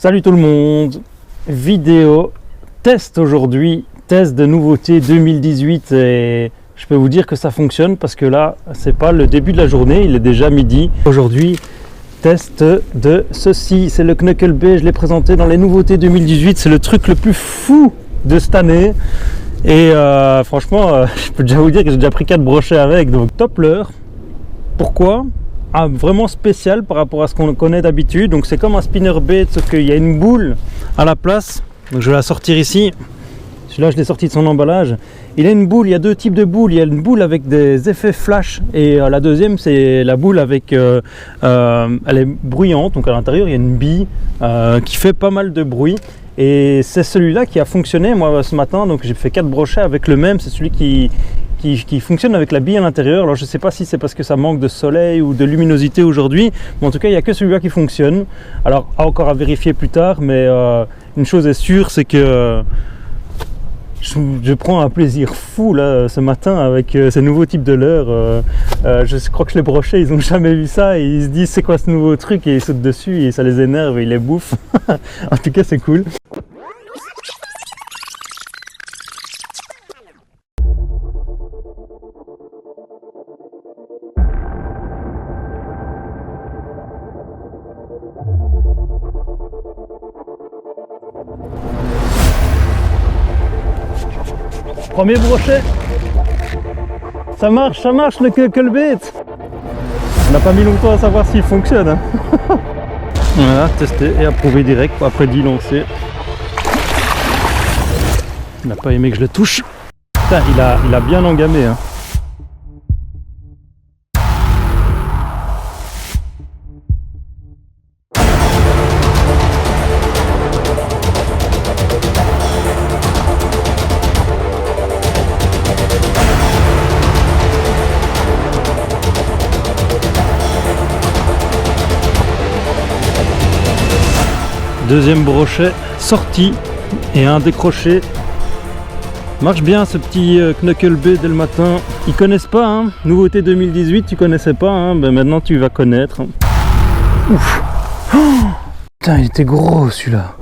Salut tout le monde, vidéo test aujourd'hui, test de nouveauté 2018 et je peux vous dire que ça fonctionne parce que là c'est pas le début de la journée, il est déjà midi. Aujourd'hui test de ceci, c'est le Knuckle B, je l'ai présenté dans les nouveautés 2018, c'est le truc le plus fou de cette année et franchement je peux déjà vous dire que j'ai déjà pris 4 brochets avec, donc top leurre. Pourquoi ? Vraiment spécial par rapport à ce qu'on connaît d'habitude, donc c'est comme un spinnerbait sauf qu'il y a une boule à la place, donc je vais la sortir ici. Celui-là je l'ai sorti de son emballage. Il a une boule, il y a deux types de boules, il y a une boule avec des effets flash et la deuxième c'est la boule avec elle est bruyante, donc à l'intérieur il y a une bille qui fait pas mal de bruit et c'est celui-là qui a fonctionné moi ce matin, donc j'ai fait 4 brochets avec le même, c'est celui qui fonctionne avec la bille à l'intérieur. Alors je ne sais pas si c'est parce que ça manque de soleil ou de luminosité aujourd'hui, mais en tout cas il n'y a que celui-là qui fonctionne. Alors encore à vérifier plus tard, mais une chose est sûre, c'est que je prends un plaisir fou là ce matin avec ces nouveaux types de leurres. Je crois que les brochets ils n'ont jamais vu ça et ils se disent c'est quoi ce nouveau truc et ils sautent dessus et ça les énerve et ils les bouffent. En tout cas c'est cool. Premier brochet, ça marche le Knuckle bait. On n'a pas mis longtemps à savoir s'il fonctionne. Hein. Voilà, testé et approuvé direct après 10 lancers. Il n'a pas aimé que je le touche. Putain, il a bien engamé. Hein. Deuxième brochet sorti et un décroché. Marche bien ce petit Knuckle B dès le matin. Ils connaissent pas, hein. Nouveauté 2018, tu connaissais pas, hein. Ben maintenant tu vas connaître. Ouf. Oh, putain, il était gros celui-là.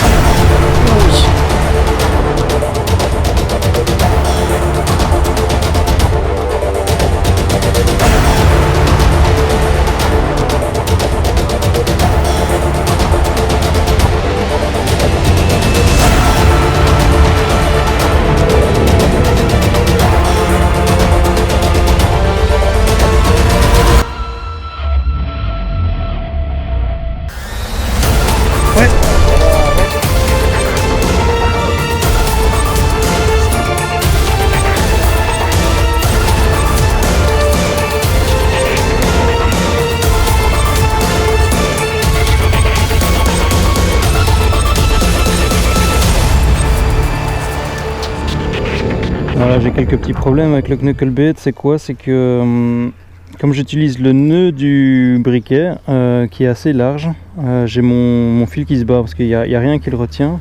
Voilà, j'ai quelques petits problèmes avec le Knuckle bait. C'est quoi? C'est que comme j'utilise le nœud du briquet qui est assez large, j'ai mon fil qui se barre parce qu'il n'y a rien qui le retient.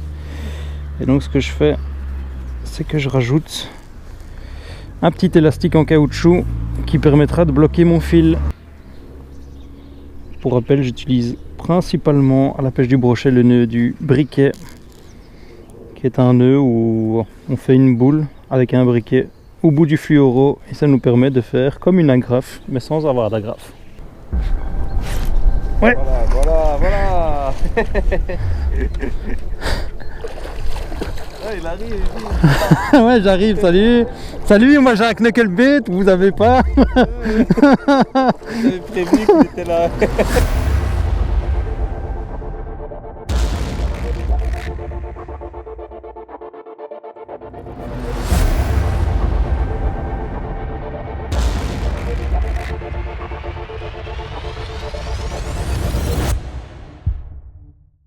Et donc ce que je fais, c'est que je rajoute un petit élastique en caoutchouc qui permettra de bloquer mon fil. Pour rappel, j'utilise principalement à la pêche du brochet le nœud du briquet, qui est un nœud où on fait une boule avec un briquet au bout du fluoro et ça nous permet de faire comme une agrafe mais sans avoir d'agrafe. Ouais. Voilà. Ouais, il arrive ici. Ouais, j'arrive, salut, moi j'ai un Knuckle bait, vous avez pas? J'avais prévenu qu'il était là.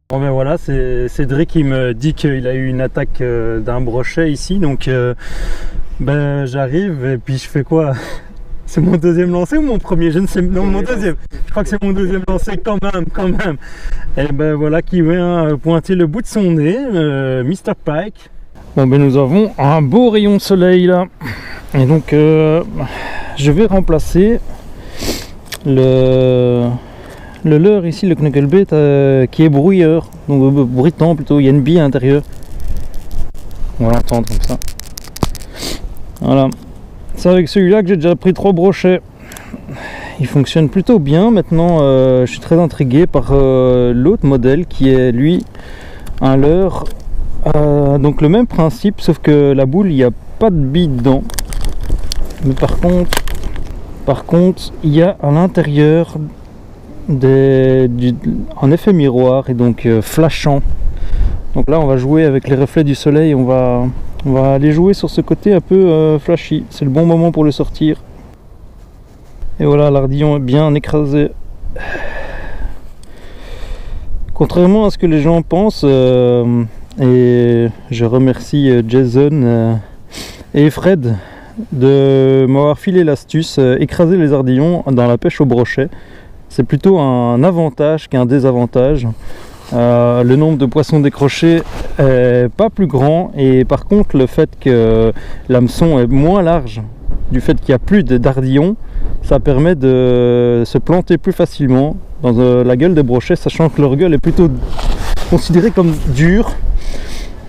Bon ben voilà, c'est Cédric qui me dit qu'il a eu une attaque d'un brochet ici, donc ben j'arrive et puis je fais quoi? C'est mon deuxième lancé ou mon premier? Je ne sais, non, mon deuxième. Je crois que c'est mon deuxième lancé quand même. Et ben voilà qui vient pointer le bout de son nez, Mr. Pike. Bon ben nous avons un beau rayon de soleil là. Et donc je vais remplacer le leurre ici, le knucklebait, qui est brouilleur, donc bruitant plutôt, il y a une bille à l'intérieur. On va l'entendre comme ça. Voilà. C'est avec celui-là que j'ai déjà pris 3 brochets. Il fonctionne plutôt bien. Maintenant, je suis très intrigué par l'autre modèle qui est lui un leurre. Donc le même principe, sauf que la boule, il n'y a pas de bille dedans. Mais par contre, il y a à l'intérieur un effet miroir et donc flashant. Donc là, on va jouer avec les reflets du soleil. On va aller jouer sur ce côté un peu flashy. C'est le bon moment pour le sortir. Et voilà, l'ardillon est bien écrasé. Contrairement à ce que les gens pensent, et je remercie Jason et Fred de m'avoir filé l'astuce, écraser les ardillons dans la pêche au brochet. C'est plutôt un avantage qu'un désavantage. Le nombre de poissons décrochés est pas plus grand, et par contre le fait que l'hameçon est moins large, du fait qu'il n'y a plus d'ardillons, ça permet de se planter plus facilement dans la gueule des brochets, sachant que leur gueule est plutôt considérée comme dure,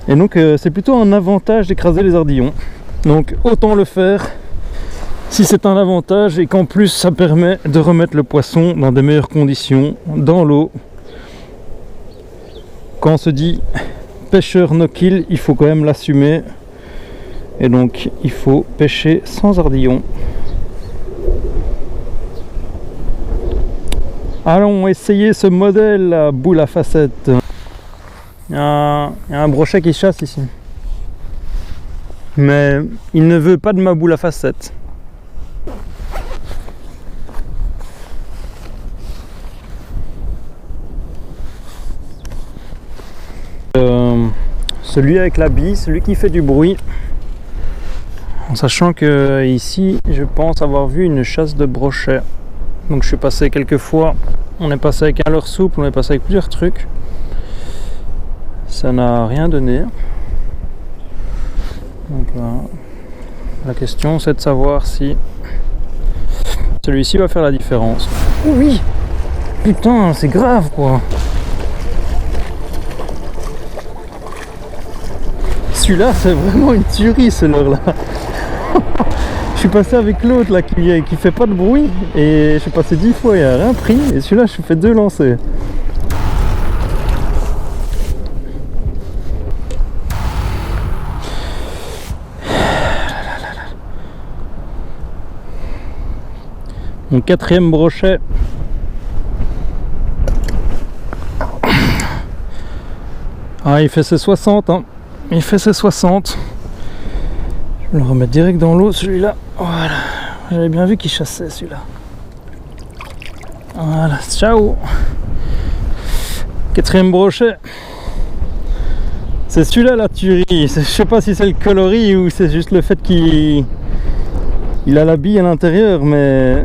et donc c'est plutôt un avantage d'écraser les ardillons. Donc autant le faire si c'est un avantage et qu'en plus ça permet de remettre le poisson dans des meilleures conditions dans l'eau. Quand on se dit pêcheur no kill, il faut quand même l'assumer, et donc il faut pêcher sans ardillons. Allons essayer ce modèle à boule à facettes. Il y a un brochet qui chasse ici, mais il ne veut pas de ma boule à facettes. Celui avec la bille, celui qui fait du bruit, en sachant que ici je pense avoir vu une chasse de brochets. Donc je suis passé quelques fois, on est passé avec un leurre souple, on est passé avec plusieurs trucs, ça n'a rien donné. Donc là, la question c'est de savoir si celui-ci va faire la différence. Oh oui, putain, c'est grave quoi. Celui-là c'est vraiment une tuerie, ce leurre là. Je suis passé avec l'autre là qui fait pas de bruit, et je suis passé 10 fois, il n'y a rien pris, et celui-là je fais 2 lancers. Mon 4e brochet. Ah, il fait ses 60 hein. Il fait ses 60. Je vais le remettre direct dans l'eau, celui-là. Voilà. J'avais bien vu qu'il chassait celui-là. Voilà. Ciao. 4e brochet. C'est celui-là la tuerie. Je sais pas si c'est le coloris ou c'est juste le fait qu'il a la bille à l'intérieur, mais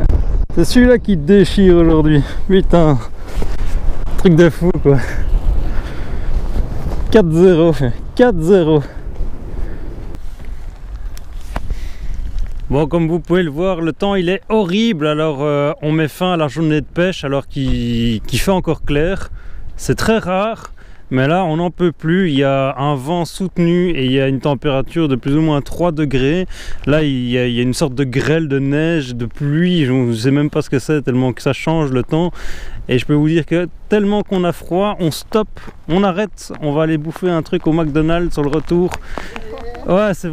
c'est celui-là qui déchire aujourd'hui. Putain. Truc de fou quoi. 4-0. 4-0. Bon, comme vous pouvez le voir, le temps il est horrible, alors on met fin à la journée de pêche alors qu'il fait encore clair. C'est très rare, mais là on n'en peut plus. Il y a un vent soutenu et il y a une température de plus ou moins 3 degrés. Là il y a une sorte de grêle de neige, de pluie, je ne sais même pas ce que c'est tellement que ça change le temps. Et je peux vous dire que tellement qu'on a froid, on stoppe, on arrête, on va aller bouffer un truc au McDonald's sur le retour. Ouais, c'est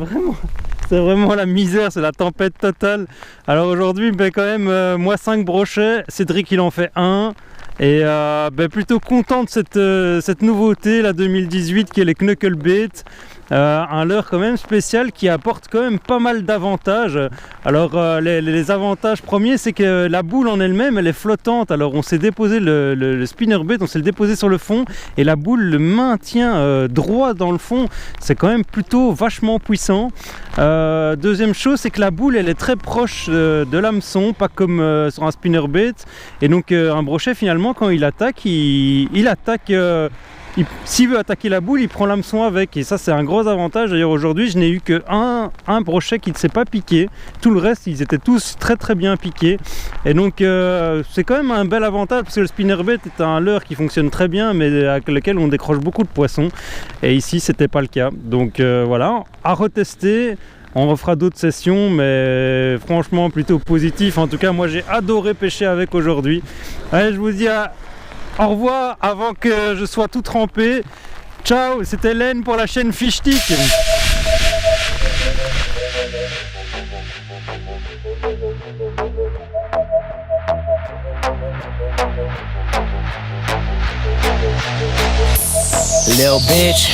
vraiment la misère, c'est la tempête totale. Alors aujourd'hui, ben quand même, moi 5 brochets, Cédric il en fait 1. Et ben plutôt content de cette nouveauté, la 2018, qui est les knucklebait. Un leurre quand même spécial qui apporte quand même pas mal d'avantages. Alors les avantages premiers, c'est que la boule en elle-même elle est flottante. Alors on s'est déposé le spinnerbait, on s'est le déposé sur le fond et la boule le maintient droit dans le fond. C'est quand même plutôt vachement puissant. Deuxième chose, c'est que la boule elle est très proche de l'hameçon, pas comme sur un spinnerbait. Et donc un brochet finalement quand il attaque, il attaque s'il veut attaquer la boule, il prend l'hameçon avec. Et ça, c'est un gros avantage. D'ailleurs, aujourd'hui, je n'ai eu que un brochet qui ne s'est pas piqué. Tout le reste, ils étaient tous très bien piqués. Et donc, c'est quand même un bel avantage parce que le spinnerbait est un leurre qui fonctionne très bien, mais avec lequel on décroche beaucoup de poissons. Et ici, c'était pas le cas. Donc voilà, à retester. On refera d'autres sessions, mais franchement plutôt positif. En tout cas, moi j'ai adoré pêcher avec aujourd'hui. Allez, je vous dis au revoir avant que je sois tout trempé. Ciao, c'était Len pour la chaîne Fishstick. Little bitch,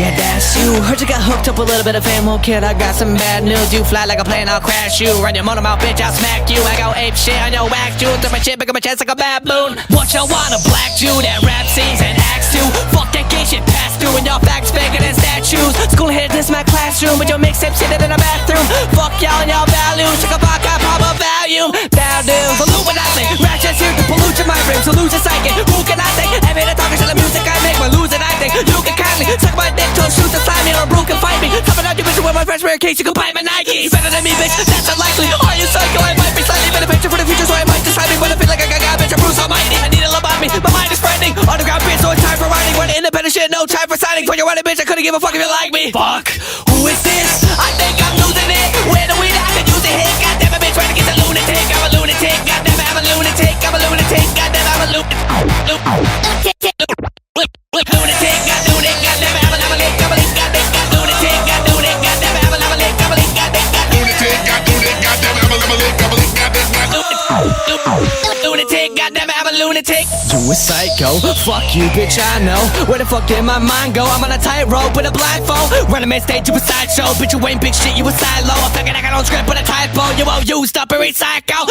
yeah, that's you. Heard you got hooked up a little bit of fame, well, kid, I got some bad news. You fly like a plane, I'll crash you. Run your motor mouth, bitch, I'll smack you. I go ape shit on your whack, you. Throw my shit, pick up my chest like a baboon. What you want, a black Jew that rap scenes and acts too? Fuck that gay shit, pass through, and your facts bigger than statues. School hit this my classroom, but your mixtape sitting in the bathroom. Fuck y'all and y'all values, check a vodka, pop a volume. Down dudes, Illuminati, ratchets here to pollute your mind, to lose your psyche. Who can I think? Every day talking to the music I make, but losing I think. You can kindly suck my dick till shoot the slime me or Brew can fight me. Coming out your bitch with my fresh rare case, you can buy my Nike. You better than me, bitch, that's unlikely. Are you psycho? I might be slightly beneficial for the future, so I might decide me. But I feel like I got bitch, I'm Bruce Almighty. I need a love on me, my mind is spreading. Underground bitch, so it's time for writing. Running independent shit, no time for signing. For your running bitch, I couldn't give a fuck if you like me. Fuck, who is this? I think I'm losing it. Where do we not could use a hit? Goddamn it, bitch, ready to get a lunatic. I'm a lunatic, goddamn it, I'm a lunatic. I'm a lunatic, goddamn, I'm a lunatic. Lunatic, got lunatic, goddamn it, I'm a lick, I'm a lick, goddamn, got lunatic, got lunatic, goddamn it, I'm a lick, I'm a lick, goddamn, got lunatic, got lunatic, goddamn it, I'm a lick, I'm a lick, goddamn, got lunatic, goddamn it, I'm a lunatic. You a psycho, fuck you, bitch, I know. Where the fuck did my mind go? I'm on a tightrope with a blindfold. Running main stage, you a sideshow. Bitch, you ain't big shit, you a silo. I'm thinking I got on script with a typo. You all used up and recycle.